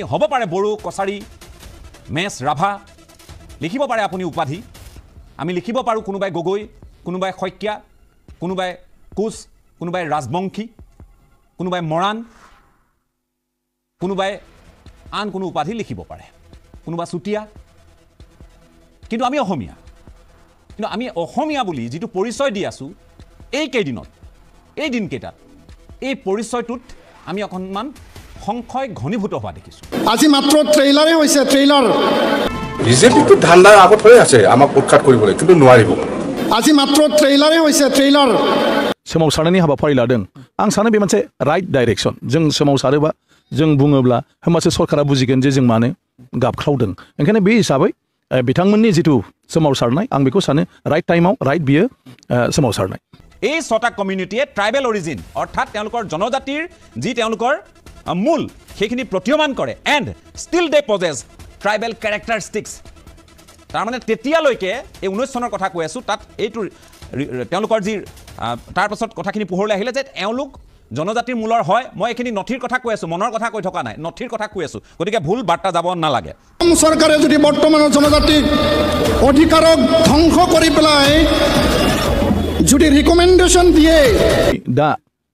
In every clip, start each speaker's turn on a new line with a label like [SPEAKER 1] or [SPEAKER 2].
[SPEAKER 1] হ'ব পাৰে বড়ো কছাৰী মেছ ৰাভা লিখিব পাৰে আপুনি উপাধি আমি লিখিব পাৰোঁ কোনোবাই গগৈ কোনোবাই শইকীয়া কোনোবাই কোচ কোনোবাই ৰাজবংশী কোনোবাই মৰাণ কোনোবাই আন কোনো উপাধি লিখিব পাৰে কোনোবা চুটিয়া কিন্তু আমি অসমীয়া বুলি যিটো পৰিচয় দি আছো এই কেইদিনত এই দিনকেইটাত এই পৰিচয়টোত আমি অকণমান সংখ্যায় ঘনীভূত হোৱা দেখিছো
[SPEAKER 2] আজি মাত্ৰ ট্ৰেইলাৰে হৈছে ট্ৰেইলাৰ
[SPEAKER 3] বিজেপিটো ধান্দাৰ আগত হৈ আছে আমাক উৎখাত কৰিবলৈ কিন্তু নোৱাৰিব
[SPEAKER 2] আজি মাত্ৰ ট্ৰেইলাৰে হৈছে ট্ৰেইলাৰ
[SPEAKER 4] सोमावसारनायनि हाबाफारि लादों आं सानो बे मोनसे राइट डाइरेक्शन जों सोमावसारोबा जों बुङोब्ला होमबासो सरकारा बुजिगोन जे जों मानो गाबख्रावदों ओंखायनो बे हिसाबै बिथांमोननि जिथु सोमावसारनाय आं बेखौ सानो राइट टाइमाव राइट बियो सोमावसारनाय
[SPEAKER 1] এই ছটা কমিউনিটিয়ে ট্ৰাইবেল অৰিজিন অৰ্থাৎ তেওঁলোকৰ জনজাতিৰ যি তেওঁলোকৰ মূল সেইখিনি প্ৰতীয়মান কৰে and still they possess tribal characteristics তাৰমানে তেতিয়ালৈকে এই 19 চনৰ কথা কৈ আছোঁ তাত এইটো তেওঁলোকৰ যি তাৰ পাছত কথাখিনি পোহৰলৈ আহিলে যে এওঁলোক জনজাতিৰ মূলৰ হয় মই এইখিনি নথিৰ কথা কৈ আছোঁ মনৰ কথা কৈ থকা নাই নথিৰ কথা কৈ আছোঁ গতিকে ভুল বাৰ্তা যাব নালাগে
[SPEAKER 2] চৰকাৰে যদি বৰ্তমানৰ জনজাতিক অধিকাৰক ধ্বংস কৰি পেলাই যদি ৰিকমেণ্ডেশ্যন দিয়ে
[SPEAKER 4] दा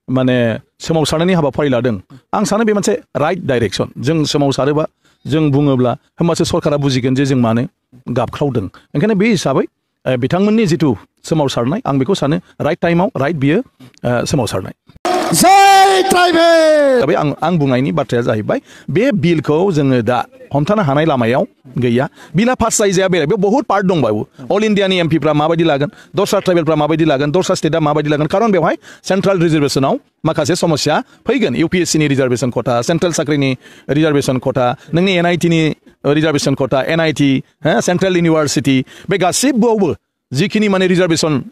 [SPEAKER 4] माने सोमावसारनायनि हाबाफारि लादों आं सानो बे मोनसे राइट डाइरेक्शन जों सोमावसारोबा जों बुङोब्ला होमबासो सरकारा बुजिगोन जे जों मानो गाबख्रावदों ओंखायनो बे हिसाबै बिथांमोननि जिथु सोमावसारनाय आं बेखौ सानो राइट टाइमाव राइट बियो सोमावसारनाय
[SPEAKER 2] जय ट्राइबेल
[SPEAKER 4] आं बुंनायनि बाथ्राया जाहैबाय बे बिलखौ जोङो दा हमथानो हानाय लामायाव गैया बिला पास जायजाया बेलेग बेयाव बहुत पार्ट दंबावो अल इन्डियानि एमपिफ्रा माबायदि लागोन दस्रा ट्राइबेलफ्रा माबायदि लागोन दस्रा स्टेटआ माबायदि लागोन खारन बेवहाय सेन्ट्रेल रिजार्भेशनाव माखासे समस्या फैगोन यूपीएससीनि रिजार्भेशन कोटा सेन्ट्रेल साख्रिनि रिजार्भेशन कोटा नोंनि एनआईटीनि reservation quota NIT central university बे गासिबोआवबो जिखिनि माने रिजार्भेशन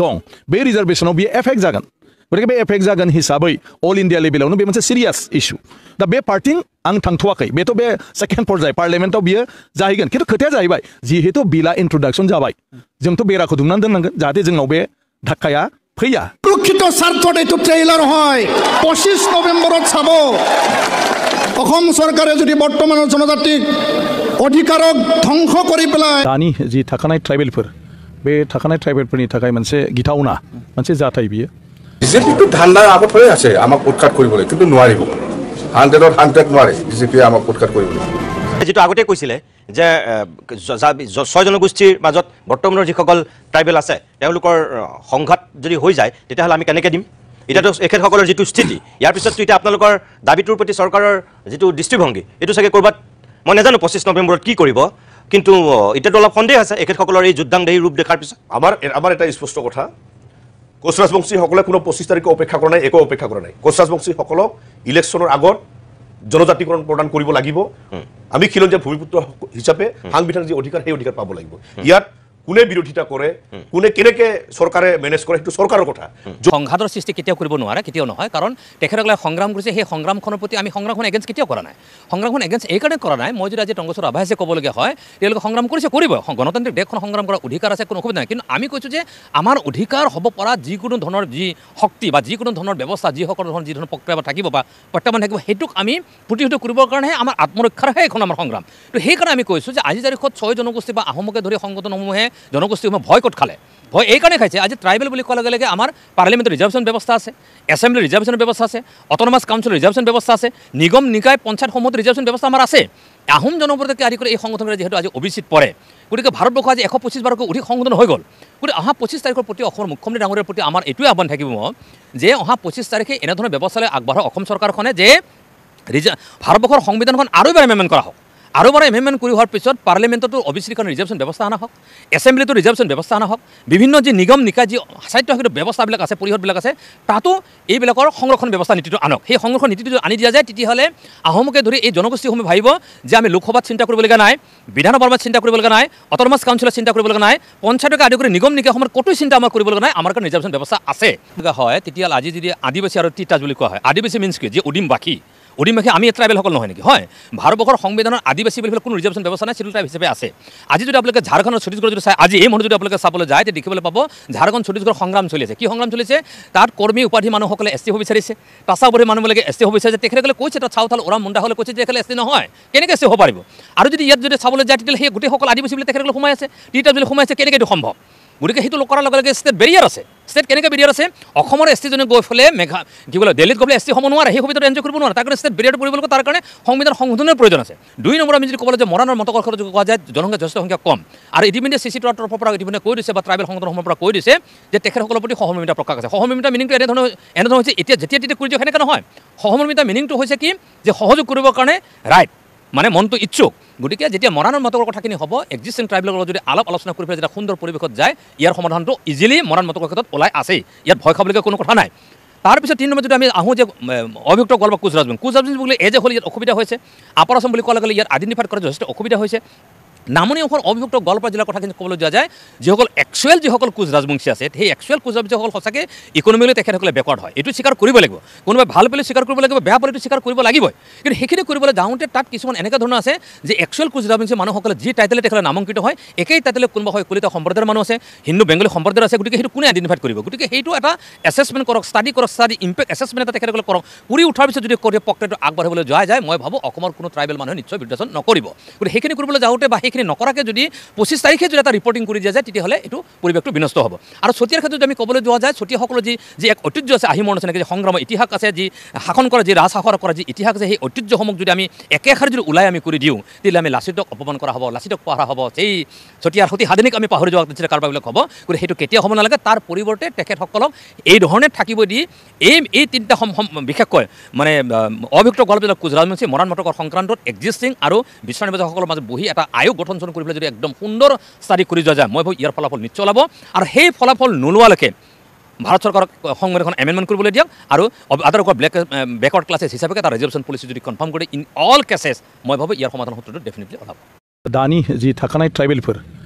[SPEAKER 4] दं बे रिजार्भेशनाव बियो एफेक्ट जागोन गतिके बे एफेक्ट जागोन हिसाबै अल इन्डिया लेभेलावनो बे मोनसे सिरियास इश्यू दा बे पार्टिं आं थांथ'वाखै बेथ' बे सेकेन्ड पर्याय पार्लियामेन्टआव बियो जाहैगोन खिन्थु खोथाया जाहैबाय जिहेतु बिला इन्ट्रडाक्सन जाबाय जोंथ' बेराखौ दुमनानै दोननांगोन जाहाथे जोंनाव बे धाक्काया फैया
[SPEAKER 2] সুৰক্ষিত স্বাৰ্থত এইটো ট্ৰেইলাৰ হয় 25 নৱেম্বৰত চাব অসম চৰকাৰে যদি বৰ্তমানৰ জনজাতিক অধিকাৰক ধ্বংস কৰি পেলাই
[SPEAKER 4] दानि जि थाखानाय ट्राइबेलफोर बे थाखानाय ट्राइबेलफोरनि थाखाय मोनसे गिथावना मोनसे जाथाय बियो
[SPEAKER 3] বিজেপিটো ধান্দাৰ আগত হৈ আছে আমাক উৎখাত কৰিবলৈ কিন্তু নোৱাৰিব 100% নোৱাৰে বিজেপিয়ে আমাক উৎখাত কৰিবলৈ
[SPEAKER 5] যেটো আগতে কৈছিলে যে 6 জনগোষ্ঠীৰ মাজত বৰ্তমানৰ যিসকল ট্ৰাইবেল আছে তেওঁলোকৰ সংঘাত যদি হৈ যায় তেতিয়াহ'লে আমি কেনেকৈ দিম এটাতো এখেতসকলৰ যিটো স্থিতি ইয়াৰ পিছত এতিয়া আপোনালোকৰ দাবীটোৰ প্ৰতি চৰকাৰৰ যিটো দৃষ্টিভংগী এইটো চাগে কৰবাত মই নাজানো 25 নৱেম্বৰত কি কৰিব কিন্তু এটাতো অলপ সন্দেহ আছে এখেতসকলৰ এই যুদ্ধাংদেহী ৰূপ দেখাৰ পিছত
[SPEAKER 6] আমাৰ এটা স্পষ্ট কথা কোচ ৰাজবংশীসকলে কোনো 25 তাৰিখে অপেক্ষা কৰা নাই একো অপেক্ষা কৰা নাই কোচ ৰাজবংশীসকলক ইলেকশ্যনৰ আগত জনজাতিকৰণ প্ৰদান কৰিব লাগিব আমি খিলঞ্জীয়া ভূমিপুত্ৰ হিচাপে সাংবিধানিক যি অধিকাৰ সেই অধিকাৰ পাব লাগিব ইয়াত কোনে বিৰোধিতা কৰে কোনে কেনেকৈ চৰকাৰে মেনেজ কৰে সেইটো চৰকাৰৰ কথা
[SPEAKER 7] সংঘাতৰ সৃষ্টি কেতিয়াও কৰিব নোৱাৰে কেতিয়াও নহয় কাৰণ তেখেতসকলে সংগ্ৰাম কৰিছে সেই সংগ্ৰামখনৰ প্ৰতি আমি সংগ্ৰামখন এগেইনষ্ট কেতিয়াও কৰা নাই সংগ্ৰামখন এগেইনষ্ট এইকাৰণে কৰা নাই মই যদি আজি টংগছৰ আভাসে ক'বলগীয়া হয় তেওঁলোকে সংগ্ৰাম কৰিছে কৰিব গণতান্ত্ৰিক দেশখন সংগ্ৰাম কৰাৰ অধিকাৰ আছে কোনো অসুবিধা নাই কিন্তু আমি কৈছোঁ যে আমাৰ অধিকাৰ হ'ব পৰা যিকোনো ধৰণৰ যি শক্তি বা যিকোনো ধৰণৰ ব্যৱস্থা যিসকল ধৰণৰ যি ধৰণৰ প্ৰক্ৰিয়া থাকিব বা প্ৰত্যাহ্বান থাকিব সেইটোক আমি প্ৰতিহত কৰিবৰ কাৰণেহে আমাৰ আত্মৰক্ষাৰহে এখন আমাৰ সংগ্ৰাম তো সেইকাৰণে আমি কৈছোঁ যে আজি তাৰিখত 6 জনগোষ্ঠী বা আহোমকে ধৰি সংগঠনসমূহে জনগোষ্ঠীসমূহে ভয় ক'ত খালে ভয় এইকাৰণে খাইছে আজি ট্ৰাইবেল বুলি কোৱাৰ লগে লগে আমাৰ পাৰ্লিয়ামেণ্টৰ ৰিজাৰ্ভেশ্যন ব্যৱস্থা আছে এছেম্বলি ৰিজাৰ্ভেশ্যন ব্যৱস্থা আছে অট'নমাছ কাউন্সিল ৰিজাৰ্ভেশ্যন ব্যৱস্থা আছে নিগম নিকায় পঞ্চায়তসমূহত ৰিজাৰ্ভেশ্যন ব্যৱস্থা আমাৰ আছে আহোম জনপদকে আদি কৰি এই সংগঠনৰে যিহেতু আজি অবিচিত পৰে গতিকে ভাৰতবৰ্ষ আজি 125 বাৰকৈ অধিক সংগঠন হৈ গ'ল গতিকে অহা 25 তাৰিখৰ প্ৰতি অসমৰ মুখ্যমন্ত্ৰী ডাঙৰীয়াৰ প্ৰতি আমাৰ এইটোৱে আহ্বান থাকিব যে অহা 25 তাৰিখে এনেধৰণৰ ব্যৱস্থালৈ আগবঢ়া অসম চৰকাৰখনে যে ভাৰতবৰ্ষৰ সংবিধানখন আৰু এবাৰ এমেণ্ডমেণ্ট কৰা হওক আৰু এবাৰ এমেণ্ডমেণ্ট কৰি হোৱাৰ পিছত পাৰ্লিয়ামেণ্টতো অবিচিতকৰণ ৰিজাৰ্ভেশ্যন ব্যৱস্থা অনা হওক এছেম্বলিতো ৰিজাৰ্ভেশ্যন ব্যৱস্থা অনা হওক বিভিন্ন যি নিগম নিকায় যি স্বায়ত্তশাসিত ব্যৱস্থাবিলাক আছে পৰিষদবিলাক আছে তাতো এইবিলাকৰ সংৰক্ষণ ব্যৱস্থা নীতিটো আনক সেই সংৰক্ষণ নীতিটো আনি দিয়া যায় তেতিয়াহ'লে আহোমকে ধৰি এই জনগোষ্ঠীসমূহে ভাবিব যে আমি লোকসভাত চিন্তা কৰিবলগীয়া নাই বিধানসভাত চিন্তা কৰিবলগীয়া নাই অট'নমাছ কাউন্সিলত চিন্তা কৰিবলগীয়া নাই পঞ্চায়তকে আদি কৰি নিগম নিকায়সমূহত ক'তো চিন্তা আমাৰ কৰিবলগীয়া নাই আমাৰ কাৰণে ৰিজাৰ্ভেশ্যন ব্যৱস্থা আছে হয় তেতিয়াহ'লে আজি যদি আদিবাসী আৰু তিতাজ বুলি কোৱা হয় আদিবাসী মিনছ কি যি উদিম বাকী অডিমাখে আমি ট্ৰাইবেলসকল নহয় নেকি হয় ভাৰতবৰ্ষৰ সংবিধানৰ আদিবাসী বুলি কোনো ৰিজাৰ্ভেশ্যন ব্যৱস্থা নাই শিডিউল ট্ৰাইব হিচাপে আছে আজি যদি আপোনালোকে ঝাৰখণ্ড ছত্তীশগড় যদি চাই আজি এই মুহূৰ্তত যদি আপোনালোকে চাবলৈ যায় তেতিয়া দেখিবলৈ পাব ঝাৰখণ্ড ছত্তীশগড় সংগ্ৰাম চলি আছে কি সংগ্ৰাম চলিছে তাত কৰ্মী উপাধি মানুহসকলে এছ টি হ'ব বিচাৰিছে টাচা উপাধি মানুহবিলাকে এছ টি হ'ব বিচাৰিছে তেখেতসকলে কৈছে তাত চাউথাল ওৰাম মুণ্ডা হ'লে কৈছে যে এছ টি নহয় কেনেকৈ এছ টি হ'ব পাৰিব আৰু যদি ইয়াত যদি চাবলৈ যায় তেতিয়াহ'লে সেই গোটেইসকল আদিবাসী বুলি তেখেতসকলে সোমাই আছে টি টাইপ যদি সোমাই আছে কেনেকৈ এইটো সম্ভৱ গতিকে সেইটো কৰাৰ লগে লগে ষ্টেট বেৰিয়াৰ আছে ষ্টেট কেনেকৈ বেৰিয়াৰ আছে অসমৰ এছ টিজনে গৈ পেলাই কি বোলে দিল্লীত গৈ পেলাই এছ টি হ'ব নোৱাৰে সেই সুবিধাটো এনজয় কৰিব নোৱাৰে তাৰ কাৰণে ষ্টেট বেৰিয়াৰটো পৰিব লাগিব তাৰ কাৰণে সংবিধান সংশোধনৰ প্ৰয়োজন আছে 2 নম্বৰ আমি যদি ক'বলৈ যে মৰাণৰ মতকৰ যদি কোৱা যায় জনসংখ্যা যথেষ্ট সংখ্যা কম আৰু ইতিমধ্যে চি চি টোৰ তৰফৰ পৰা ইতিমধ্যে কৈ দিছে বা ট্ৰাইবেল সংগঠনৰ পৰা কৈ দিছে যে তেখেতসকলৰ প্ৰতি সহমৰ্মিতা প্ৰকাশ আছে সহমৰ্মিতা মিনিংটো এনেধৰণৰ হৈছে এতিয়া যেতিয়া কৰি দিয়ক সেনেকৈ নহয় সহমৰ্মিতা মিনিংটো হৈছে কি যে সহযোগ কৰিবৰ কাৰণে ৰাইট মানে মনটো ইচ্ছুক গতিকে যেতিয়া মৰাণৰ মতকৰ কথাখিনি হ'ব এক্সিষ্টিং ট্ৰাইবেলৰ লগত যদি আলাপ আলোচনা কৰি পেলাই যেতিয়া সুন্দৰ পৰিৱেশত যায় ইয়াৰ সমাধানটো ইজিলি মৰাণ মতকৰ ক্ষেত্ৰত ওলাই আছেই ইয়াত ভয় খাবলগীয়া কোনো কথা নাই তাৰপিছত 3 নম্বৰ যদি আমি আহোঁ যে অভিযুক্ত গল বা কুচৰাজবং বুলি এই যে হ'ল ইয়াত অসুবিধা হৈছে আপাৰ আছাম বুলি কোৱাৰ লগে লগে ইয়াত আইডেণ্টিফাই কৰা যথেষ্ট অসুবিধা হৈছে নামনি অংশৰ অভিযুক্ত গোৱালপাৰা জিলাৰ কথাখিনি ক'বলৈ যোৱা যায় যিসকল একচুৱেল যিসকল কোচ ৰাজবংশী আছে সেই একচুৱেল কোচ ৰাজবংশীসকল সঁচাকৈ ইকনমিলৈ তেখেতসকলে বেকৱাৰ্ড হয় এইটো স্বীকাৰ কৰিব লাগিব কোনোবাই ভাল পালে স্বীকাৰ কৰিব লাগিব বেয়া পালেটো স্বীকাৰ কৰিব লাগিবই কিন্তু সেইখিনি কৰিবলৈ যাওঁতে তাত কিছুমান এনেকুৱা ধৰণৰ আছে যে একচুৱেল কোচ ৰাজবংশী মানুহসকলে যি টাইটেলে তেখেতসকলে নামাংকিত হয় একেই টাইটেলে কোনোবা হয় কলিতা সম্প্ৰদায়ৰ মানুহ আছে হিন্দু বেংগলী সম্প্ৰদায়ৰ আছে গতিকে সেইটো কোনে আইডেণ্টিফাই কৰিব গতিকে সেইটো এটা এছেছমেণ্ট কৰক ষ্টাডি ইম্পেক্ট এছেছমেণ্ট এটা তেখেতসকলে কৰক কৰি উঠাৰ পিছত যদি প্ৰক্ৰিয়াটো আগবাঢ়িবলৈ যোৱা যায় মই ভাবোঁ অসমৰ কোনো ট্ৰাইবেল মানুহে নিশ্চয় বিদ্বেষণ নকৰিব গতিকে সেইখিনি কৰিবলৈ যাওঁতে বা সেইখিনি নকৰাকৈ যদি 25 তাৰিখে যদি এটা ৰিপৰ্টিং কৰি দিয়া যায় তেতিয়াহ'লে এইটো পৰিৱেশটো বিনষ্ট হ'ব আৰু চতিয়াৰ ক্ষেত্ৰত যদি আমি ক'বলৈ যোৱা যায় চতিয়াসকলৰ যি এক ঐতিহ্য আছে আহিমৰ নিচিনাকৈ যে সংগ্ৰামৰ ইতিহাস আছে যি শাসন কৰা যি ৰাজশাসন কৰা যি ইতিহাস আছে সেই ঐতিহ্যসমূহ যদি আমি একেষাৰ যদি ওলাই আমি কৰি দিওঁ তেতিয়াহ'লে আমি লাচিতক অপমান কৰা হ'ব লাচিতক পাহৰা হ'ব সেই চতিয়াৰ সতি সাধনীক আমি পাহৰি যোৱা নিচিনা কাৰোবাৰবিলাক হ'ব গতিকে সেইটো কেতিয়া হ'ব নালাগে তাৰ পৰিৱৰ্তে তেখেতসকলক এই ধৰণে থাকিব দি এই তিনিটা বিশেষকৈ মানে অভিযুক্ত গল্পবিলাক কোচ ৰাজবংশী মৰাণ মতকৰ সংক্ৰান্তত এক্সিষ্টিং আৰু বিশ্ব নিৰ্বাচকসকলৰ মাজত বহি এটা আয়োগ গঠন কৰি পেলাই যদি একদম সুন্দৰ ষ্টাডি কৰি যোৱা যায় মই ভাবোঁ ইয়াৰ ফলাফল নিশ্চয় ওলাব আৰু সেই ফলাফল নোলোৱালৈকে ভাৰত চৰকাৰক সংবিধানখন এমেণ্ডমেণ্ট কৰিবলৈ দিয়ক আৰু আদাৰ বেকৱাৰ্ড ক্লাছেছ হিচাপে এটা ৰিজাৰ্ভেশ্যন পলিচি যদি কনফাৰ্ম কৰি ইন অল কেছেছ মই ভাবোঁ ইয়াৰ সমাধান সূত্ৰটো ডেফিনেটলি ওলাব
[SPEAKER 4] दानि जि थाखानाय ट्राइबेलफोर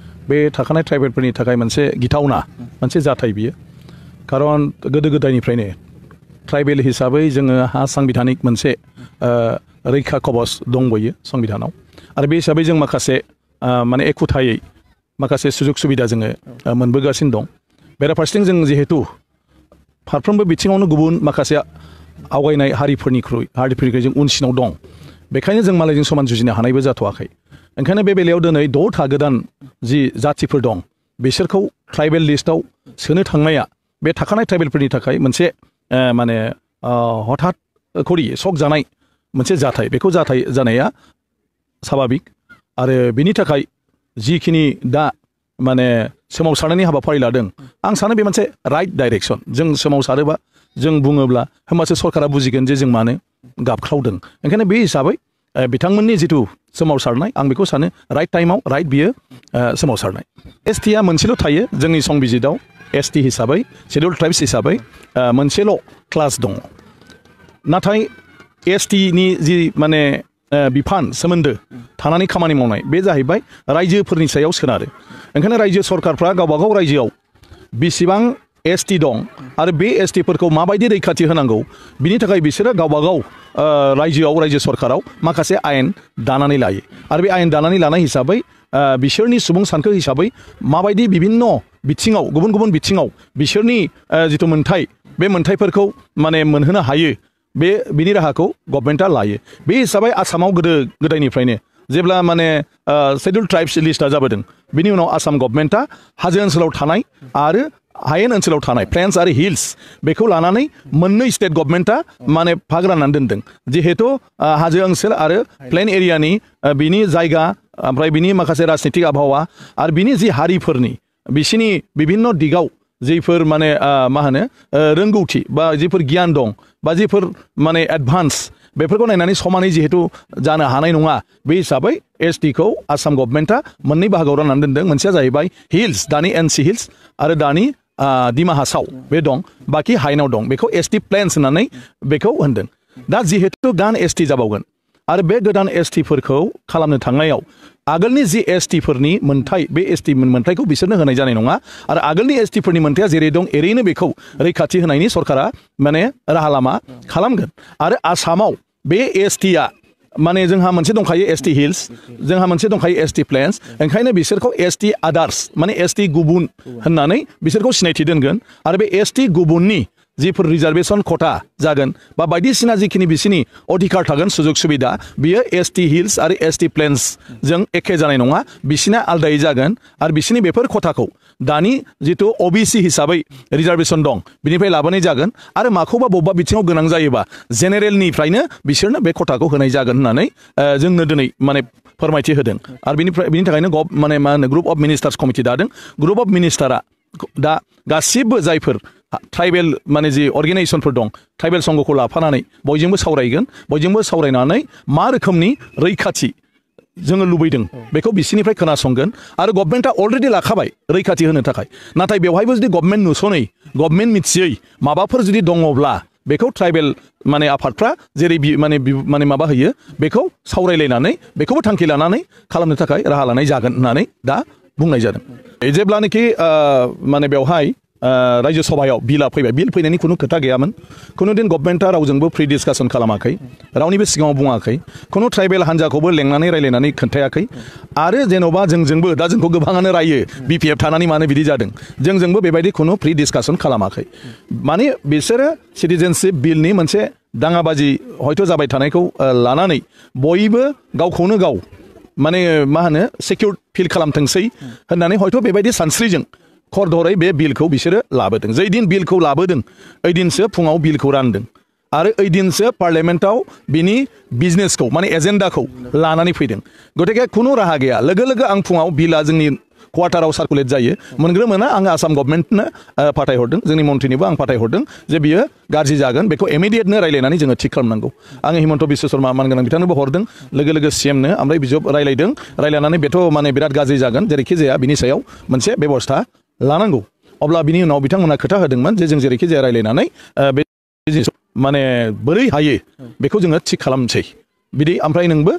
[SPEAKER 4] बे थाखानाय ट्राइबेलफोरनि थाखाय मोनसे गिथावना मोनसे जाथाय बियो खारन गोदो गोदायनिफ्रायनो ट्राइबेल हिसाबै जोङो हा सांबिधानिक मोनसे रैखा कवच दंबोयो संविधानाव आरो बे हिसाबै जों माखासे माने एखुथायै माखासे सुजुग सुबिदा जोङो मोनबोगासिनो दं बेराफारसेथिं जों जिहेतु फारफ्रोमबो बिथिङावनो गुबुन माखासे आवगायनाय हारिफोरनिख्रुइ जों उनसिनाव दं बेखायनो जों मालायजों समान जुजिनो हानायबो जाथ'वाखै ओंखायनो बे बेलायाव दिनै 6 था गोदान जि जातिफोर दं बिसोरखौ ट्राइबेल लिस्टआव सोनो थांनाया बे थाखानाय ट्राइबेलफोरनि थाखाय मोनसे माने हठात करि शक जानाय मोनसे जाथाय बेखौ जाथाय जानाया स्वाभाबिक आरो बिनि थाखाय जिखिनि दा माने सोमावसारनायनि हाबाफारि लादों आं सानो बे मोनसे राइट डाइरेक्सन जों सोमावसारोबा जों बुङोब्ला होमबासो सरकारा बुजिगोन जे जों मानो गाबख्रावदों ओंखायनो बे हिसाबै बिथांमोननि जिथु सोमावसारनाय आं बेखौ सानो राइट टाइमाव राइट बियो सोमावसारनाय एसटिआ मोनसेल' थायो जोंनि संबिजिताव एसटि हिसाबै शेड्युल ट्राइब्स हिसाबै मोनसेल' क्लास दङ नाथाय एसटिनि जि माने बिफान सोमोन्दो थानानै खामानि मावनाय बे जाहैबाय रायजोफोरनि सायाव सोनारो ओंखायनो रायजो सरकारफ्रा गावबागाव रायजोआव बेसेबां एसटि दं आरो बे एसटिफोरखौ माबायदि रैखाथि होनांगौ बिनि थाखाय बिसोरो गावबागाव रायजोआव रायजो सरकाराव माखासे आयेन दानानै लायो आरो बे आयेन दानानै लानाय हिसाबै बिसोरनि सुबुं सानखो हिसाबै माबायदि बिभिन्न बिथिङाव गुबुन गुबुन बिथिङाव बिसोरनि जिथु मोन्थाय बे मोन्थायफोरखौ माने मोनहोनो हायो बिनि राहाखौ गभर्नमेन्टआ लायो बे हिसाबै आसामाव गोदो गोदायनिफ्रायनो जेब्ला माने शेड्युल ट्राइब्स लिस्टआ जाबोदों बिनि उनाव आसाम गभर्नमेन्टआ हाजो ओनसोलाव थानाय आरो हायेन ओनसोलाव थानाय प्लेन्स आरो हिल्स बेखौ लानानै मोननै स्टेट गभर्नमेन्टआ माने भाग राननानै दोनदों जिहेतु हाजो ओनसोल आरो प्लेन एरियानि बिनि जायगा ओमफ्राय बिनि माखासे राजनीतिक आबहावा आरो बिनि जि हारिफोरनि बिसिनि बिभिन्न दिगाव जिफोर माने मा होनो रोंगौथि बा जिफोर गियान दं बा जिफोर माने एडभान्स बेफोरखौ नायनानै समानै जिहेतु जानो हानाय नङा बे हिसाबै एसटिखौ आसाम गभर्नमेन्टआ मोननै बाहागोआव राननानै दोनदों मोनसेया जाहैबाय हिल्स दानि एनसि हिल्स आरो दानि दिमा हासाव बे दं बाखि हायेनाव दं बेखौ एसटि प्लेन्स होननानै बेखौ होनदों दा जिहेतु गोदान एसटि जाबावगोन आरो बे गोदान एसटिफोरखौ खालामनो थांनायाव आगोलनि जि एसटिफोरनि मोन्थाय बे एसटि मोन्थायखौ बिसोरनो होनाय जानाय नङा आरो आगोलनि एसटिफोरनि मोन्थाया जेरै दं एरैनो बेखौ रैखाथि होनायनि सरकारा माने राहा लामा खालामगोन आरो आसामाव बे एसटिआ माने जोंहा मोनसे दंखायो एसटी हिल्स जोंहा मोनसे दंखायो एसटी प्लेन्स ओंखायनो बिसोरखौ एसटी आदार्स माने एसटी गुबुन होननानै बिसोरखौ सिनायथि दोनगोन आरो बे एसटी गुबुननि जिफोर रिजार्भेशन खथा जागोन बा बायदिसिना जिखिनि बिसिनि अधिकार थागोन सुजुग सुबिदा बियो एसटी हिल्स आरो एसटी प्लेन्स जों एखे जानाय नङा बिसिना आलदायै जागोन आरो बिसिनि बेफोर खथाखौ दानि जितु ओबीसी हिसाबै रिजार्भेशन दं बिनिफ्राय लाबोनाय जागोन आरो माखौबा बबेबा बिथिङाव गोनां जायोबा जेनेरेलनिफ्रायनो बिसोरनो बे खथाखौ होनाय जागोन होननानै जोंनो दिनै माने फोरमायथि होदों आरो बिनि थाखायनो माने मा होनो ग्रुप अफ मिनिस्टार्स कमिटि दादों ग्रुप अफ मिनिस्टारा दा गासिबो जायफोर ट्राइबेल माने जि अर्गेनाइजेशनफोर दं ट्राइबेल संघखौ लाफानानै बयजोंबो सावरायगोन बयजोंबो सावरायनानै मा रोखोमनि रैखाथि जोङो लुबैदों बेखौ बिसिनिफ्राय खोनासंगोन आरो गभर्नमेन्टआ अलरेडि लाखाबाय रैखाथि होनो थाखाय नाथाय बेवहायबो जुदि गभर्नमेन्ट नुसनै गभर्नमेन्ट मिथियै माबाफोर जुदि दङब्ला बेखौ ट्राइबेल माने आफादफ्रा जेरै माने माबा होयो बेखौ सावरायलायनानै बेखौबो थांखि लानानै खालामनो थाखाय राहा लानाय जागोन होननानै दा बुंनाय जादों जेब्लानोखि माने बेवहाय राज्यो सभायाव बिला फैबाय बिल फैनायनि खुनु खोथा गैयामोन खुनु दिन गभर्नमेन्टआ रावजोंबो फ्रि डिसकासन खालामाखै रावनिबो सिगाङाव बुङाखै खुनु ट्राइबेल हान्जाखौबो लेंनानै रायलायनानै खोन्थायाखै आरो जेन'बा जोंजोंबो दा जोंखौ गोबाङानो रायो बिपिएफ थानानै मानो बिदि जादों जोंजोंबो बेबायदि खुनु फ्रि डिसकासन खालामाखै माने बिसोरो सिटिजेनशिप बिलनि मोनसे दाङाबाजि हयथ' जाबाय थानायखौ लानानै बयबो गावखौनो गाव माने मा होनो सिकिउर फिल खालामथोंसै होननानै हयथ' बेबायदि सानस्रिजों खरदरै बे बिलखौ बिसोरो लाबोदों जै दिन बिलखौ लाबोदों ओइदिनसो फुङाव बिलखौ रानदों आरो ओइदिनसो पार्लियामेन्टआव बिनि बिजनेसखौ माने एजेन्डाखौ लानानै फैदों गतिके खुनु राहा गैया लोगो लोगो आं फुङाव बिला जोंनि क्वार्टाराव सार्कुलेट जायो मोनग्रो मोना आङो आसाम गभर्नमेन्टनो फाथायहरदों जोंनि मन्थ्रिनिबो आं फाथायहरदों जे बियो गाज्रि जागोन बेखौ इमिडियेटनो रायलायनानै जोङो थिग खालामनांगौ आङो हिमन्त बिश्व शर्मा मानगोनां बिथांनोबो हरदों लोगो लोगो सिएमनो ओमफ्राय बिजब रायलायदों रायलायनानै बेथ' माने बिराद गाज्रि जागोन जेरैखि जाया बिनि सायाव मोनसे बेबस्था लानांगौ अब्ला बिनि उनाव बिथांमोना खोथा होदोंमोन जे जों जेरैखि जाया रायलायनानै बे माने बोरै हायो बेखौ जोङो थिग खालामनोसै बिदि ओमफ्राय नोंबो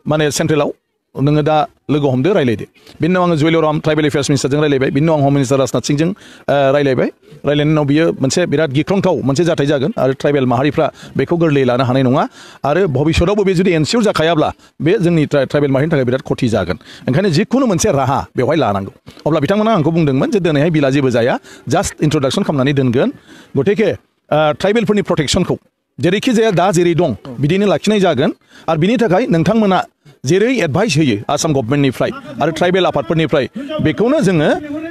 [SPEAKER 4] माने सेन्ट्रेलाव नोङो दा लोगो हमदो रायलायदो बिनि उनाव आङो जुवेलराम ट्राइबेल एफेयार्स मिनिस्टारजों रायलायबाय बिनि उनाव आं हम मिनिस्टार राजनाथ सिंहजों रायलायबाय रायलायनायनि उनाव बियो मोनसे बिराद गिख्रंथाव मोनसे जाथाय जागोन आरो ट्राइबेल माहारिफ्रा बेखौ गोरलैयै लानो हानाय नङा आरो भबिष्यतावबो बे जुदि एनसियर जाखायाब्ला बे जोंनि ट्राइबेल माहारिनि थाखाय बिराद खथि जागोन ओंखायनो जिखुनु मोनसे राहा बेवहाय लानांगौ अब्ला बिथांमोना आंखौ बुंदोंमोन जे दिनैहाय बिला जेबो जाया जास्ट इन्ट्रडाक्सन खालामनानै दोनगोन गतिके ट्राइबेलफोरनि प्रटेक्सनखौ जेरैखि जाया दा जेरै दं बिदिनो लाखिनाय जागोन आरो बिनि थाखाय नोंथांमोना जेरै एडभाइस होयो आसाम गभर्नमेन्टनिफ्राय आरो ट्राइबेल आफादफोरनिफ्राय बेखौनो जोङो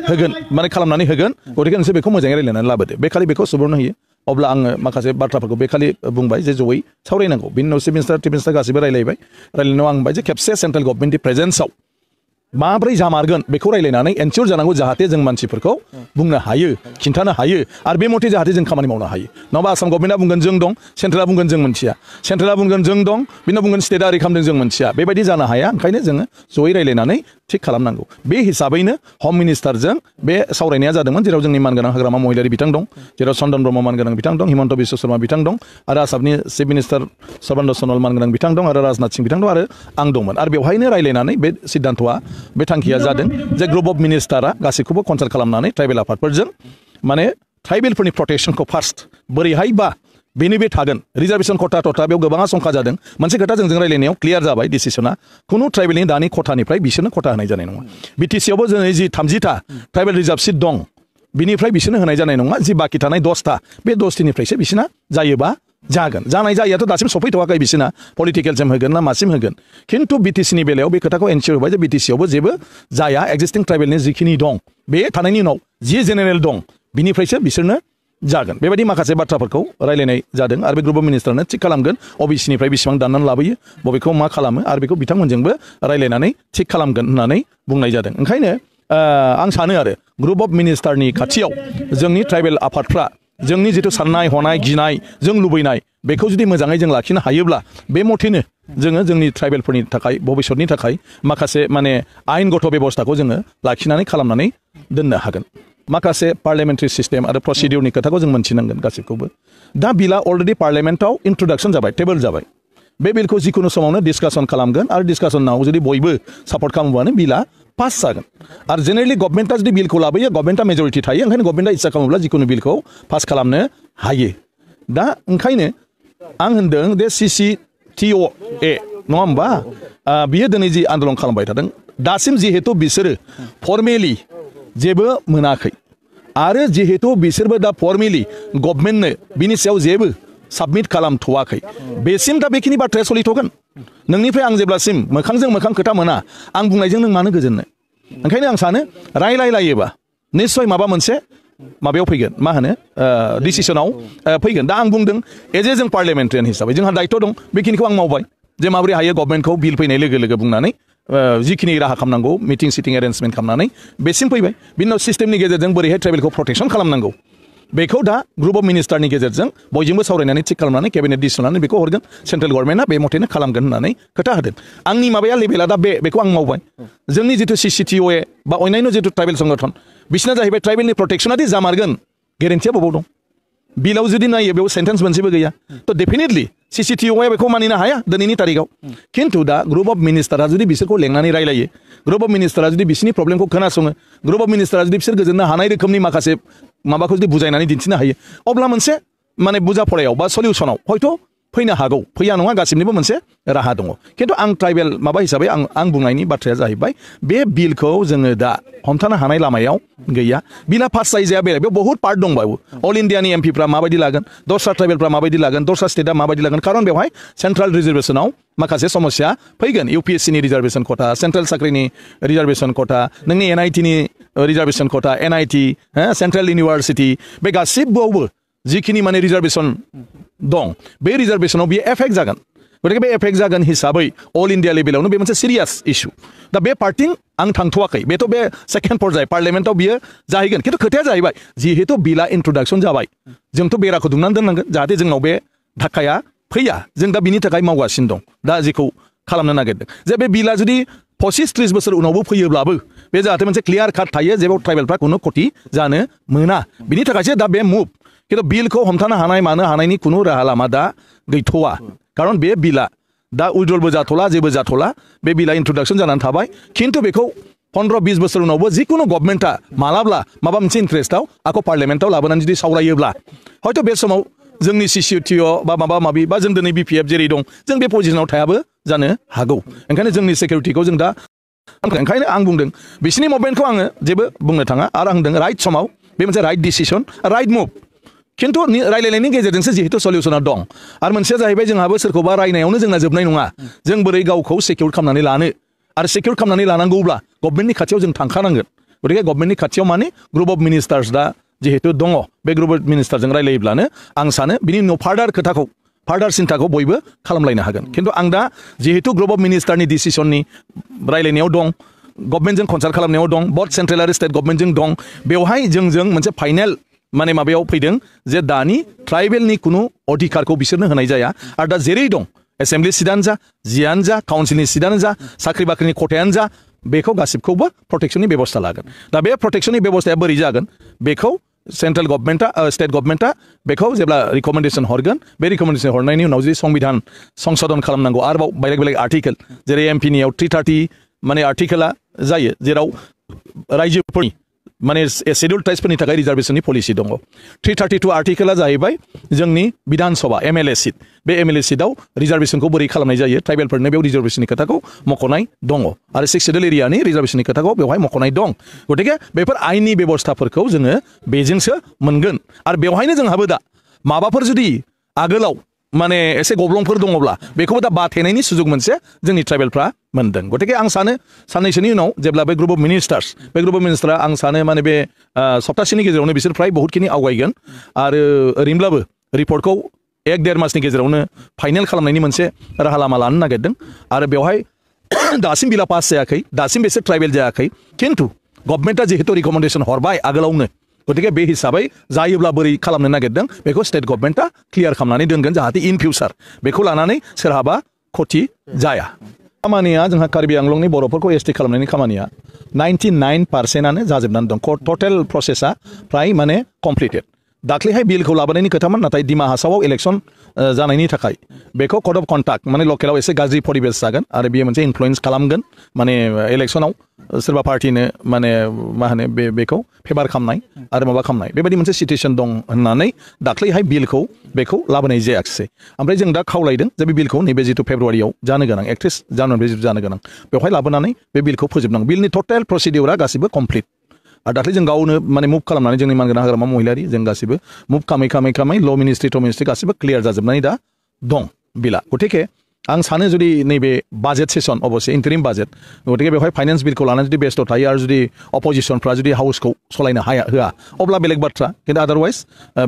[SPEAKER 4] होगोन माने खालामनानै होगोन गतिके नोंसोर बेखौ मोजाङै रायलायनानै लाबोदो बे खालि बेखौ सुबुरुन होयो अब्ला आङो माखासे बाथ्राफोरखौ बे खालि बुंबाय जे जयै सावरायनांगौ बिनि उनाव चिफ मिनिस्टार गासिबो रायलायबाय रायलायनायाव आं बुंबाय जे खेबसे सेन्ट्रेल गभर्नमेन्टनि प्रेजेन्सआव माब्रै जामारगोन बेखौ रायलायनानै एनसियर जानांगौ जाहाथे जों मानसिफोरखौ बुंनो हायो खिन्थानो हायो आरो बे मथे जाहाथे जों खामानि मावनो हायो नङाबा आसाम गभर्नमेन्टआ बुंगोन जों दं सेन्ट्रेला बुंगोन जों मोनथिया सेन्ट्रेला बुंगोन जों दं बिनाव बुंगोन स्टेटआ ओरै खालामदों जों मोनथिया बेबायदि जानो हाया ओंखायनो जोङो जयै रायलायनानै थिग खालामनांगौ बे हिसाबैनो हम मिनिस्टारजों बे सावरायनाया जादोंमोन जेराव जोंनि मानगोनां हाग्रामा महिलारि बिथां दं जेराव चन्दन ब्रह्म मानगोनां बिथां दं हिमन्त बिश्व शर्मा बिथां दं आरो आसामनि चिफ मिनिस्टार सर्बानन्द सनवाल मानगोनां बिथां दं आरो राजनाथ सिंह बिथां दं आरो आं दंमोन आरो बेवहायनो रायलायनानै बे सिद्धान्तआ बे थांखिया जादों जे ग्रुप अफ मिनिस्टारा गासैखौबो कनसाल्ट खालामनानै ट्राइबेल आफादफोरजों माने ट्राइबेलफोरनि प्रटेक्सनखौ फार्स्ट बोरैहाय बा बेनि बे थागोन रिजार्भेशन खथा बेयाव गोबाङा संखा जादों मोनसे खोथा जोंजों रायलायनायाव क्लियार जाबाय डिसिसना खुनु ट्राइबेलनि दानि खथानिफ्राय बिसोरनो खथा होनाय जानाय नङा बिटिसिआवबो जोङो जि 30टा ट्राइबेल रिजार्भ सिट दं बिनिफ्राय बिसोरनो होनाय जानाय नङा जि बाखि थानाय 10टा बे 10टिनिफ्रायसो बिसोरना जायोबा जागोन जानाय जायैयाथ' दासिम सफैथ'वाखै बिसोरना पलिटिकेलसिम होगोन ना मासिम होगोन खिन्थु बिटिसिनि बेलायाव बे खोथाखौ एनसियर होबाय जे बिटिसिआवबो जेबो जाया एक्जिस्टिं ट्राइबेलनि जिखिनि दं बे थानायनि उनाव जि जेनेरेल दं बिनिफ्रायसो बिसोरनो जागोन बेबायदि माखासे बाथ्राफोरखौ रायलायनाय जादों आरो बे ग्रुप अफ मिनिस्टारनो थिग खालामगोन अबिसिनिफ्राय बेसेबां दाननानै लाबोयो बबेखौ मा खालामो आरो बेखौ बिथांमोनजोंबो रायलायनानै थिग खालामगोन होननानै बुंनाय जादों ओंखायनो आं सानो आरो ग्रुप अफ मिनिस्टारनि खाथियाव जोंनि ट्राइबेल आफादफ्रा जोंनि जिथु साननाय हनाय गिनाय जों लुबैनाय बेखौ जुदि मोजाङै जों लाखिनो हायोब्ला बे मथेनो जोङो जोंनि ट्राइबेलफोरनि थाखाय भबिष्यतनि थाखाय माखासे माने आयेनगत बेबस्थाखौ जोङो लाखिनानै खालामनानै दोननो हागोन माखासे पार्लियामेन्टारि सिस्टेम आरो प्रसिडिउरनि खोथाखौ जों मोनथिनांगोन गासिबखौबो दा बिला अलरेडि पार्लियामेन्टआव इन्ट्रडाक्सन जाबाय टेबोल जाबाय बे बिलखौ जिखुनु समावनो डिसकासन खालामगोन आरो डिसकासनाव जुदि बयबो सापर्ट खालामोबानो बिला पास जागोन आरो जेनेरेलि गभर्नमेन्टआ जुदि बिलखौ लाबोयो गभर्नमेन्टआ मेजरिटि थायो ओंखायनो गभर्नमेन्टआ इच्छा खालामोब्ला जिखुनु बिलखौ पास खालामनो हायो दा ओंखायनो आं होनदों जे सिसि CCTOA नङा होमबा बियो दिनै जि आन्दोलन खालामबाय थादों दासिम जिहेतु बिसोरो फर्मेलि जेबो मोनाखै आरो जिहेतु बिसोरबो दा फर्मेलि गभर्नमेन्टनो बिनि सायाव जेबो साबमिट खालामथ'वाखै बेसिम दा बेखिनि बाथ्राया सोलिथ'गोन नोंनिफ्राय आं जेब्लासिम मोखांजों मोखां खोथा मोना आं बुंनायजों नों मानो गोजोननो ओंखायनो आं सानो रायलायोबा निश्चय माबा मोनसे माबायाव फैगोन मा होनो डिसिसनाव फैगोन दा आं बुंदों एज ए जों पार्लियामेन्टारियान हिसाबै जोंहा दायित्व दं बेखिनिखौ आं मावबाय जे माबोरै हायो गभर्नमेन्टखौ बिल फैनाय लोगो लोगो बुंनानै जिखिनि राहा खालामनांगौ मिटिं सिटिं एरेन्जमेन्ट खालामनानै बेसिम फैबाय बिनि उनाव सिस्टेमनि गेजेरजों बोरैहाय ट्राइबेलखौ प्रटेक्सन खालामनांगौ बेखौ दा ग्रुप अफ मिनिस्टारनि गेजेरजों बयजोंबो सावरायनानै थिक खालामनानै केबिनेट डिसिसन लानानै बेखौ हरगोन सेन्ट्रेल गभर्नमेन्टआ बे मथेनो खालामगोन होननानै खोथा होदों आंनि माबाया लेभेला दा बेखौ आं मावबाय जोंनि जिथु CCTOA बा अन्यान्य जिथु ट्राइबेल संगठन बिसिना जाहैबाय ट्राइबेलनि प्रटेक्सनादि जामारगोन गेरेन्टिया बबाव दं बिलाव जुदि नायो बेयाव सेन्टेन्स मोनसेबो गैया थ' डेफिनेटलि CCTOA बेखौ मानिनो हाया दिनैनि तारिखाव खिन्थु दा ग्रुप अफ मिनिस्टारा जुदि बिसोरखौ लेंनानै रायलायो ग्रुप अफ मिनिस्टारा जुदि बिसोरनि प्रब्लेमखौ खोनासङो ग्रुप अफ मिनिस्टारा जुदि बिसोर गोजोननो हानाय रोखोमनि माखासे माबाखौ जुदि बुजायनानै दिन्थिनो हायो अब्ला मोनसे माने बुजा फरायाव बा सलिउसनाव हयथ' फैनो हागौ फैया नङा गासिबनिबो मोनसे राहा दङ खिन्थु आं ट्राइबेल माबा हिसाबै आं बुंनायनि बाथ्राया जाहैबाय बे बिलखौ जोङो दा हमथानो हानाय लामायाव गैया बिला पास जायजाया बेलेग बेयाव बहुत पार्ट दंबावो अल इन्डियानि एमपिफ्रा माबायदि लागोन दस्रा ट्राइबेलफ्रा माबायदि लागोन दस्रा स्टेटआ माबायदि लागोन खारन बेवहाय सेन्ट्रेल रिजार्भेसनाव माखासे समस्या फैगोन UPSCनि रिजार्भेसन खथा सेन्ट्रेल साख्रिनि रिजार्भेसन खथा नोंनि NITनि रिजार्भेसन खथा NIT सेन्ट्रेल इउनिभार्सिटि बे गासिबोआवबो जिखिनि माने रिजार्भेसन दं बे रिजार्भेसनाव बियो एफेक्ट जागोन गतिके बे एफेक्ट जागोन हिसाबै अल इन्डिया लेभेलावनो बे मोनसे सिरियास इस्यु दा बे पार्टिं आं थांथ'वाखै बेथ' बे सेकेन्ड पर्याय पार्लियामेन्टआव बियो जाहैगोन खिन्थु खोथाया जाहैबाय जिहेतु बिला इन्ट्रडाक्सन जाबाय जोंथ' बेराखौ दुमनानै दोननांगोन जाहाथे जोंनाव बे धाक्काया फैया जों दा बिनि थाखाय मावगासिनो दं दा जेखौ खालामनो नागिरदों जे बे बिला जुदि 25-30 बोसोर उनावबो फैयोब्लाबो बे जाहाथे मोनसे क्लियार काट थायो जेराव ट्राइबेलफ्रा खुनु खति जानो मोना बिनि थाखायसो दा बे मुभ खिन्थु बिलखौ हमथानो हानाय मानो हानायनि खुनु राहा लामा दा गैथ'वा खारन बे बिला दा उइड्रलबो जाथ'ला जेबो जाथ'ला बे बिला इन्ट्रडाक्सन जानानै थाबाय खिन्थु बेखौ 15-20 बोसोर उनावबो जिकुनु गभर्नमेन्टआ मालाब्ला माबा मोनसे इन्ट्रेस्टआव आखौ पार्लियामेन्टआव लाबोनानै जुदि सावरायोब्ला हयथ' बे समाव जोंनि CCTO बा माबा माबि बा जों दिनै BPF जेरै दं जों बे पजिशनाव थायाबो जानो हागौ ओंखायनो जोंनि सिकिउरिटिखौ जों दा ओंखायनो आं बुंदों बिसिनि मुभमेन्टखौ आङो जेबो बुंनो थाङा आरो आं होनदों राइट समाव बे मोनसे राइट डिसिसन राइट मुभ खिन्थु रायलायनायनि गेजेरजोंसो जिहेतु सलिउसना दं आरो मोनसेया जाहैबाय जोंहाबो सोरखौबा रायनायावनो जोंना जोबनाय नङा जों बोरै गावखौ सिकिउर खालामनानै लानो आरो सिकिउर खालामनानै लानांगौब्ला गभर्नमेन्टनि खाथियाव जों थांखानांगोन गतिके गभर्नमेन्टनि खाथियाव माने ग्रुप अफ मिनिस्टार्स दा जिहेतु दङ बे ग्रुप अफ मिनिस्टारजों रायलायोब्लानो आं सानो बिनि उनाव फार्दार सिन्थाखौ बयबो खालामलायनो हागोन खिन्थु आं दा जिहेतु ग्रुप अफ मिनिस्टारनि डिसिसननि रायलायनायाव दं गभर्नमेन्टजों कनसाल्ट खालामनायाव दं बथ सेन्ट्रेल आरो स्टेट गभर्नमेन्टजों दं बेवहाय जोंजों मोनसे फाइनेल माने माबायाव फैदों जे दानि ट्राइबेलनि खुनु अधिकारखौ बिसोरनो होनाय जाया आरो दा जेरै दं एसेम्ब्लि सिटआनो जा जियानो जा काउन्सिलनि सिटआनो जा साख्रि बाख्रिनि खथायानो जा बेखौ गासिबखौबो प्रटेक्सननि बेबस्था लागोन दा बे प्रटेक्सननि बेबस्थाया बोरै जागोन बेखौ सेन्ट्रेल गभर्नमेन्टआ स्टेट गभर्नमेन्टआ बेखौ जेब्ला रिकमेन्डेसन हरगोन बे रिकमेन्डेसन हरनायनि उनाव जुदि संबिधान संशोधन खालामनांगौ आरोबाव बेलेग बेलेग आर्टिकेल जेरै एमपिनियाव 330 माने आर्टिकेला जायो जेराव रायजोफोरनि माने शेड्युल ट्राइब्सफोरनि थाखाय रिजार्भेसननि पलिसि दङ 332 आर्टिकेला जाहैबाय जोंनि विधान सभा MLA सिट बे MLA सिटआव रिजार्भेसनखौ बोरै खालामनाय जायो ट्राइबेलफोरनो बेयाव रिजार्भेसननि खोथाखौ मख'नाय दङ आरो 6 शेड्युल एरियानि रिजार्भेसननि खोथाखौ बेवहाय मख'नाय दं गतिके बेफोर आयेननि बेबस्थाफोरखौ जोङो बेजोंसो मोनगोन आरो बेवहायनो जोंहाबो दा माबाफोर जुदि आगोलाव माने एसे गब्लंफोर दङब्ला बेखौबो दा बाथेनायनि सुजुग मोनसे जोंनि ट्राइबेलफ्रा मोनदों गतिके आं सानो साननैसोनि उनाव जेब्ला बे ग्रुप अफ मिनिस्टारा आं सानो माने बे सप्तासेनि गेजेरावनो बिसोर फ्राय बहुतखिनि आवगायगोन आरो ओरैनोब्लाबो रिपर्टखौ 1-1.5 मासनि गेजेरावनो फाइनेल खालामनायनि मोनसे राहा लामा लानो नागिरदों आरो बेवहाय दासिम बिला पास जायाखै दासिम बिसोर ट्राइबेल जायाखै खिन्थु गभर्नमेन्टआ जिहेतु रिकमेन्डेसन हरबाय आगोलावनो गतिके बे हिसाबै जायोब्ला बोरै खालामनो नागिरदों बेखौ स्टेट गभर्नमेन्टआ क्लियार खालामनानै दोनगोन जाहाथे इन फिउचार बेखौ लानानै सोरहाबा खति जाया खामानिया जोंहा कार्बि आंलंनि बर'फोरखौ ST खालामनायनि खामानिया 99%आनो जाजोबनानै दं टटेल प्रसेसा फ्राय माने कमप्लिटेड दाख्लैहाय बिलखौ लाबोनायनि खोथामोन नाथाय दिमा हासावाव इलेक्सन जानायनि थाखाय बेखौ कड अफ कन्डाक्ट माने लकेलाव एसे गाज्रि परिबेस जागोन आरो बेयो मोनसे इनफ्लुयेन्स खालामगोन माने इलेक्सनाव सोरबा पार्टिनो माने मा होनो बेखौ फेभार खालामनाय आरो माबा खालामनाय बेबायदि मोनसे सिटुएसन दं होननानै दाख्लैहाय बिलखौ बेखौ लाबोनाय जायाखिसै ओमफ्राय जों दा खावलायदों जे बे बिलखौ नैबे जिथु फेब्रुवारियाव जानो गोनां 31 जानुवारि जानो गोनां बेवहाय लाबोनानै बे बिलखौ फोजोबनांगौ बिलनि टटेल प्रसिडिउरा गासिबो कमप्लिट आरो दाख्लै जों गावनो माने मुभ खालामनानै जोंनि मानगोनां हाग्रामा महिलारि जों गासिबो मुभ खामै ल' मिनिस्ट्रि गासिबो क्लियार जाजोबनानै दा दं बिला गतिके आं सानो जुदि नैबे बाजेट सेसन अबसे इन्टारिम बाजेट गतिके बेवहाय फाइनेन्स बिलखौ लानानै जुदि बेस्थ' थायो आरो जुदि अपोजिसनफ्रा जुदि हाउसखौ सलायनो होआ अब्ला बेलेग बाथ्रा खिन्थु आदारवाइज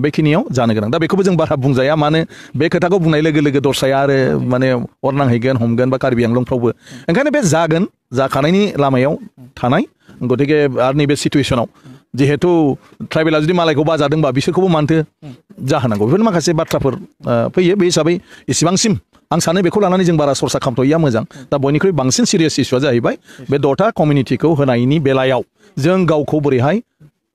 [SPEAKER 4] बेखिनियाव जानो गोनां दा बेखौबो जों बारा बुंजाया मानो बे खोथाखौ बुंनाय लोगो लोगो दस्राया आरो माने अर नांहैगोन हमगोन बा कार्बि आंलंफ्रावबो ओंखायनो बे जागोन जाखानायनि लामायाव थानाय गतिके आरो नैबे सिटुएसनाव जिहेतु ट्राइबेला जुदि मालायखौ बाजादोंबा बिसोरखौबो मानथो जाहोनांगौ बेफोर माखासे बाथ्राफोर फैयो बे हिसाबै इसिबांसिम आं सानो बेखौ लानानै जों बारा सरसा खालामथ'यैया मोजां दा बयनिख्रुइ बांसिन सिरियास इस्युआ जाहैबाय बे 6था कमिउनिटिखौ होनायनि बेलायाव जों गावखौ बोरैहाय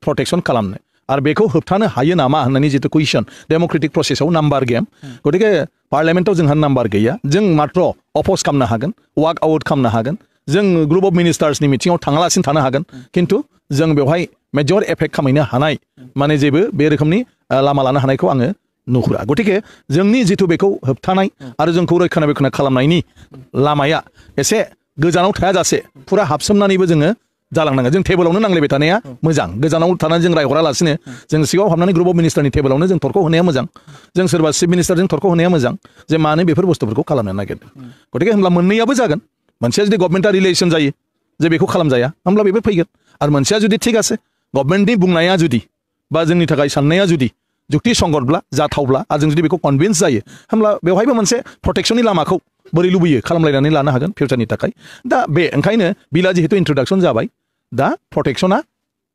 [SPEAKER 4] प्रटेक्सन खालामनो आरो बेखौ होबथानो हायो नामा होननानै जितु कुइसन डेम'क्रेटिक प्रसेसआव नाम्बार गेम गतिके पार्लियामेन्टआव जोंहा नाम्बार गैया जों मात्र अपोज खालामनो हागोन वाक आउट खालामनो हागोन जों ग्रुप अफ मिनिस्टार्सनि मिटिङाव थाङालासिनो थानो हागोन खिन्थु जों बेवहाय मेजर एफेक्ट खालामहैनो हानाय माने जेबो बे रोखोमनि लामा लानो हानायखौ आङो नुहुरा गतिके जोंनि जिथु बेखौ होबथानाय आरो जोंखौ रैखानाबेक्षन खालामनायनि लामाया एसे गोजानाव थायाजासे फुरा हाबसोमनानैबो जोङो जालांनांगोन जों टेबोलावनो नांलायबाय थानाया मोजां गोजानाव थानानै जों रायहरालासिनो जों सिगाङाव हाबनानै ग्रुप अफ मिनिस्टारनि टेबोलावनो जों थरख' होनाया मोजां जों सोरबा चिफ मिनिस्टारजों थरख' होनाया मोजां जे मानो बेफोर बुस्थुफोरखौ खालामनो नागिरदों गतिके होमब्ला मोननैयाबो जागोन मोनसेया जुदि गभर्नमेन्टआ रिलेसन जायो जे बेखौ खालामजाया होमब्ला बेबो फैगोन आरो मोनसेया जुदि थिग আছে गभर्नमेन्टनि बुंनाया जुदि बा जोंनि थाखाय साननाया जुदि जुक्ति संगतब्ला जाथावब्ला आरो जों जुदि बेखौ कनभिन्स जायो होमब्ला बेवहायबो मोनसे प्रटेक्शननि लामाखौ बोरै लुबैयो खालामलायनानै लानो हागोन फिउचारनि थाखाय दा बे ओंखायनो बिला जिहेतु इन्ट्रडाक्सन जाबाय दा प्रटेक्शना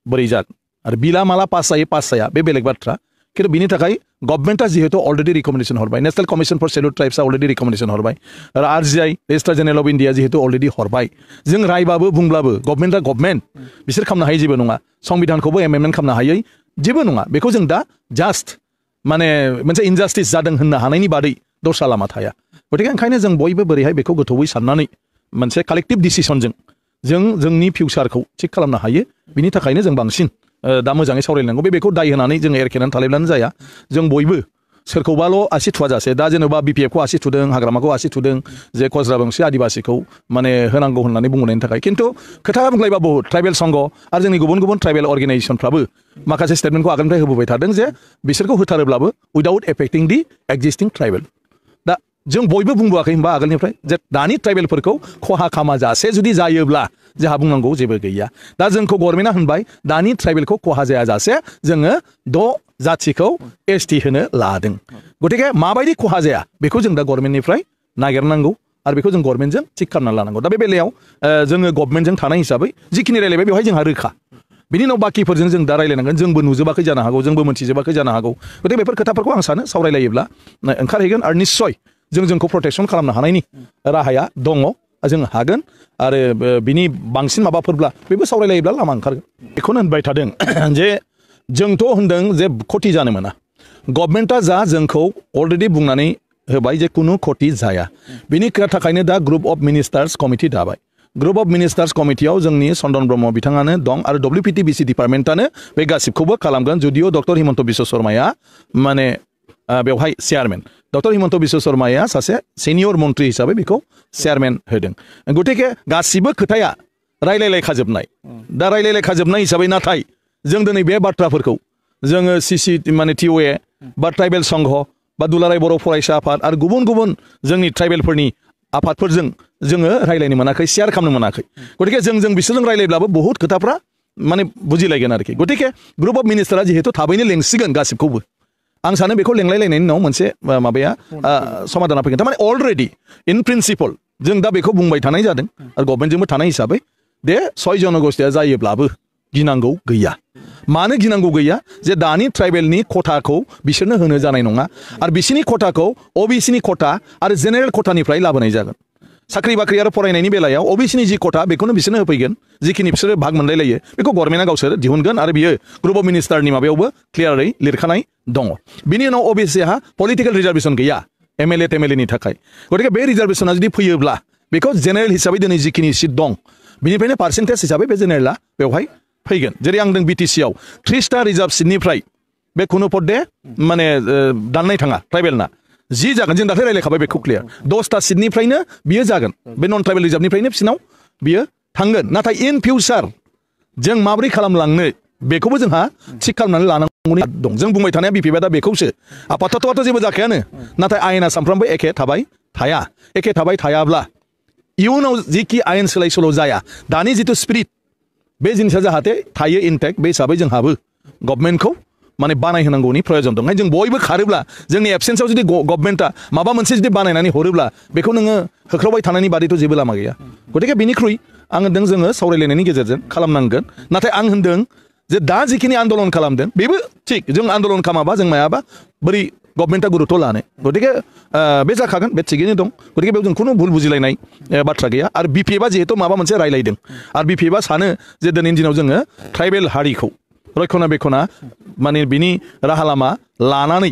[SPEAKER 4] बोरै जागोन आरो बिला माला पास जाया बे बेलेग बाथ्रा खिन्थु बिनि थाखाय गभर्नमेन्टआ जिहेतु अलरेडि रिकमेन्डेसन हरबाय नेशनेल कमिसन फर शेड्युल्ड ट्राइब्सआ अलरेडि रिकमेन्डेसन हरबाय आरो RGI registrar general of India जिहेतु अलरेडि हरबाय जों रायबाबो बुंब्लाबो गभर्नमेन्टआ गभर्नमेन्ट बिसोर खालामनो हायै जेबो नङा संबिधानखौबो एमेन्डमेन्ट खालामनो हायै जेबो नङा बेखौ जों दा जास्ट माने मोनसे इनजास्टिस जादों होननो हानायनि बादै दस्रा लामा थाया गतिके ओंखायनो जों बयबो बोरैहाय बेखौ गोथौवै साननानै मोनसे कालेक्टिभ डिसिसनजों जों जोंनि फिउचारखौ थिग खालामनो हायो बिनि थाखायनो जों बांसिन दा मोजाङै सावरायनांगौ बेखौ दाय होनानै जों एरखेनानै थालायब्लानो जाया जों बयबो सोरखौबाल' आसि थुवाजासे दा जेनेबा बिपिएफखौ आसि थुदों हाग्रामाखौ आसि थुदों जे कचराबंशी आदिबासिखौ माने होनांगौ होननानै बुंनायनि थाखाय खिन्थु खोथा बुंलायबा बहुत ट्राइबेल संघ आरो जोंनि गुबुन गुबुन ट्राइबेल अर्गेनाइजेसनफ्राबो माखासे स्टेटमेन्टखौ आगोलनिफ्राय होबोबाय थादों जे बिसोरखौ होथारोब्लाबो उइदाउट एफेक्टिं दि एक्जिस्टिं ट्राइबेल दा जों बयबो बुंबोआखै होनबा आगोलनिफ्राय जे दानि ट्राइबेलफोरखौ खहा खालामाजासे जुदि जायोब्ला जोंहा बुंनांगौ जेबो गैया दा जोंखौ गभर्नमेन्टआ होनबाय दानि ट्राइबेलखौ खहा जायाजासे जोङो 6 जाथिखौ एसटि होनो लादों गतिके माबायदि खहा जाया बेखौ जों दा गभर्नमेन्टनिफ्राय नागिरनांगौ आरो बेखौ जों गभर्नमेन्टजों थिग खालामनानै लानांगौ दा बे बेलायाव जोङो गभर्नमेन्टजों थानाय हिसाबै जिखिनि रायलायबाय बेवहाय जोंहा रोखा बिनि उनाव बाकिफोरजों जों दा रायलायनांगोन जोंबो नुजोबाखै जानो हागौ जोंबो मोनथिजोबाखै जानो हागौ गतिके बेफोर खोथाफोरखौ आं सानो सावरायलायोब्ला ओंखारहैगोन आरो निस्सय जोंखौ प्रटेक्सन खालामनो हानायनि राहाया दङ जों हागोन आरो बिनि बांसिन माबाफोरब्ला बेबो सावरायलायोब्ला लामा ओंखारगोन बेखौनो होनबाय थादों जे जोंथ' होनदों जे खति जानो मोना गभर्नमेन्टआ जा जोंखौ अलरेडि बुंनानै होबाय जे कुनु खति जाया बिनि थाखायनो दा ग्रुप अफ मिनिस्टार्स कमिटि दाबाय ग्रुप अफ मिनिस्टार्स कमिटियाव जोंनि चन्दन ब्रह्म बिथाङानो दं आरो WPTBC डिपार्टमेन्टआनो बे गासिबखौबो खालामगोन जुदिअ डक्टर हिमन्त बिश्व शर्माया माने बेवहाय चेयारमेन डक्टर हिमन्त बिश्व शर्माया सासे सिनियर मन्त्रि हिसाबै बेखौ चेयारमेन होदों गतिके गासिबो खोथाया रायलायलायखाजोबनाय दा रायलायलायखाजोबनाय हिसाबै नाथाय जों दिनै बे बाथ्राफोरखौ जोङो CC माने TOA बा ट्राइबेल संघ बा दुलाराय बर' फरायसा आफाद आरो गुबुन गुबुन जोंनि ट्राइबेलफोरनि आफादफोरजों जोङो रायलायनो मोनाखै शेयार खालामनो मोनाखै गतिके जों बिसोरजों रायलायब्लाबो बहुत खोथाफ्रा माने बुजिलायगोन आरोखि गतिके ग्रुप अफ मिनिस्टारा जिहेतु थाबैनो लेंसिगोन गासिबखौबो आं सानो बेखौ लेंलायलायनायनि उनाव मोनसे माबाया समाधाना फैगोन थारमाने अलरेडि इन प्रिन्सिपल जों दा बेखौ बुंबाय थानाय जादों आरो गभर्नमेन्टजोंबो थानाय हिसाबै दे 6 जनगोष्ठिया जायोब्लाबो गिनांगौ गैया मानो गिनांगौ गैया जे दानि ट्राइबेलनि खथाखौ बिसोरनो होनो जानाय नङा आरो बिसिनि खथाखौ OBCनि खथा आरो जेनेरेल खथानिफ्राय लाबोनाय जागोन साख्रि बाख्रि आरो फरायनायनि बेलायाव अबिसिनि जि खथा बेखौनो बिसोरनो होफैगोन जिखिनि बिसोरो भाग मोनलायलायो बेखौ गभर्नमेन्टआ गावसोर दिहुनगोन आरो बियो ग्रुप अफ मिनिस्टारनि माबायावबो क्लियारै लिरखानाय दङ बिनि उनाव अबिसिहा पलिटिकेल रिजार्भेसन गैया एमएलए टेमएलएनि थाखाय गतिके बे रिजार्भेसना जुदि फैयोब्ला बेखौ जेनेरेल हिसाबै दिनै जिखिनि सिट दं बिनिफ्रायनो पार्सेन्टेज हिसाबै बे जेनेरेला बेवहाय फैगोन जेरै आं बिटिसिआव 3 रिजार्भ सिटनिफ्राय बे खुनु पदे माने दाननाय थाङा ट्राइबेलना जि जागोन जों दाख्लै रायलायखाबाय बेखौ क्लियार 10टा सिटनिफ्रायनो बियो जागोन बे नन ट्राइबेल रिजार्भनिफ्रायनो बिसिनाव बियो थांगोन नाथाय इन फिउचार जों माबोरै खालामलांनो बेखौबो जोंहा थिक खालामनानै लानांगौनि दं जों बुंबाय थानाया बिपिएफआ दा बेखौसो आपातत'आथ' जेबो जाखायानो नाथाय आयेना सानफ्रामबो एखे थाबाय थाया एखे थाबाय थायाब्ला इयुनाव जिखि आयेन सोलाय सोल' जाया दानि जिथु स्पिरिट बे जिनिसा जाहाथे थायो इनटेक्ट बे हिसाबै जोंहाबो गभर्नमेन्टखौ माने बानायहोनांगौनि प्रयोजन दं जों बयबो खारोब्ला जोंनि एबसेन्सआव जुदि गभर्नमेन्टआ माबा मोनसे जुदि बानायनानै हरोब्ला बेखौ नोङो होख्रावबाय थानायनि बादैथ' जेबो लामा गैया गतिके बिनिख्रुइ आं होनदों जोङो सावरायलायनायनि गेजेरजों खालामनांगोन नाथाय आं होनदों जे दा जिखिनि आन्दलन खालामदों बेबो थिग जों आन्दलन खालामाबा जों मायाबा बोरै गभर्नमेन्टआ गुरुत्व लानो गतिके बे जाखागोन बे थिगैनो दं गतिके बेयाव जों खुनु भुल बुजिलायनाय बाथ्रा गैया आरो बिपिएफआ जिहेतु माबा मोनसे रायलायदों आरो बिपिएफआ सानो जे दिनैनि दिनाव जोङो ट्राइबेल हारिखौ रैखना माने बिनि राहा लामा लानानै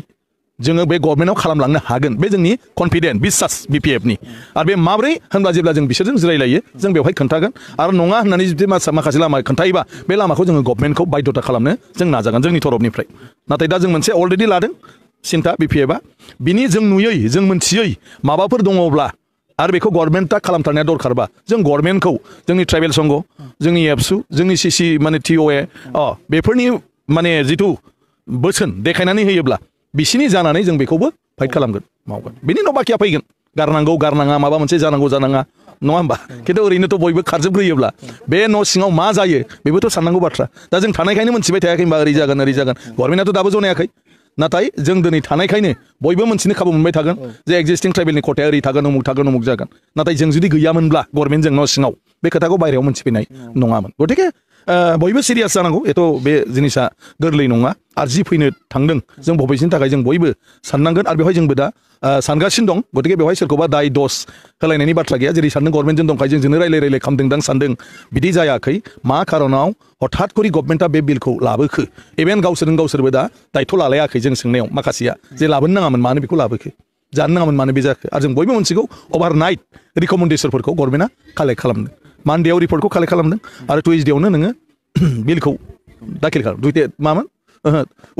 [SPEAKER 4] जोङो बे गभर्नमेन्टआव खालामलांनो हागोन बे जोंनि कनफिडेन्ट बिश्वास बिपिएफनि आरो बे माब्रै होनब्ला जेब्ला जों बिसोरजों जिरायलायो जों बेवहाय खोन्थागोन आरो नङा होननानै जुदि माखासे लामा खोन्थायोबा बे लामाखौ जोङो गभर्नमेन्टखौ बाध्यता खालामनो जों नाजागोन जोंनि तरफनिफ्राय नाथाय दा जों मोनसे अलरेडि लादों सिन्था बिपिएफआ बिनि जों नुयै जों मोनथियै माबाफोर दङब्ला आरो बेखौ गभर्नमेन्टआ खालामथारनाया दरखारबा जों गभर्नमेन्टखौ जोंनि ट्राइबेल संघ जोंनि एबसु जोंनि सिसि माने टिअए बेफोरनि माने जिथु बोसोन देखायनानै होयोब्ला बिसिनि जानानै जों बेखौबो फाइट खालामगोन मावगोन बिनि उनाव बाखिया फैगोन गारनांगौ गारनाङा माबा मोनसे जानांगौ जानाङा नङा होमबा खिन्थु ओरैनोथ' बयबो खारजोबग्रोयोब्ला बे न' सिङाव मा जायो बेबोथ' साननांगौ बाथ्रा दा जों थानायखायनो मोनथिबाय थायाखै होनबा ओरै जागोन गभर्नमेन्टआथ' दाबो जनायाखै नाथाय जों दिनै थानायखायनो बयबो मोनथिनो खाबु मोनबाय थागोन जे एक्जिस्टिं ट्राइबेलनि खथाया ओरै थागोन उमुक जागोन नाथाय जों जुदि गैयामोनब्ला गभर्नमेन्टजों न' सिङाव बे खोथाखौ बायरायाव मोनथिफैनाय नङामोन गतिके बयबो सिरियास जानांगौ एथ' बे जिनिसा गोरलै नङा आरो जि फैनो थांदों जों भबिसनि थाखाय जों बयबो साननांगोन आरो बेवहाय जोंबो दा सानगासिनो दं गतिके बेवहाय सोरखौबा दाय दस होलायनायनि बाथ्रा गैया जेरै सानदों गभर्नमेन्टजों दंखायो जोंनो रायलाय खालामदों सानदों बिदि जायाखै मा खारनाव हठात करि गभर्नमेन्टआ बे बिलखौ लाबोखो इभेन गावसोरबो दा दायथ' लालायाखै जों सोंनायाव माखासेया जे लाबोनो नाङामोन मानो बेखौ लाबोखो जानो नाङामोन मानो बे जाखो आरो जों बयबो मोनथिगौ अभारनाइट रिकमेन्डेसनफोरखौ गभर्नमेन्टआ कालेक्ट खालामदों मानडेआव रिपर्टखौ कालेक्ट खालामदों आरो टुइसडेआवनो नोङो बिलखौ दाखिल खालाम मामोन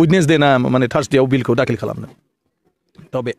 [SPEAKER 4] उइडनेसडे ना माने थार्सडेआव बिलखौ दाखिल खालामदों थ' बे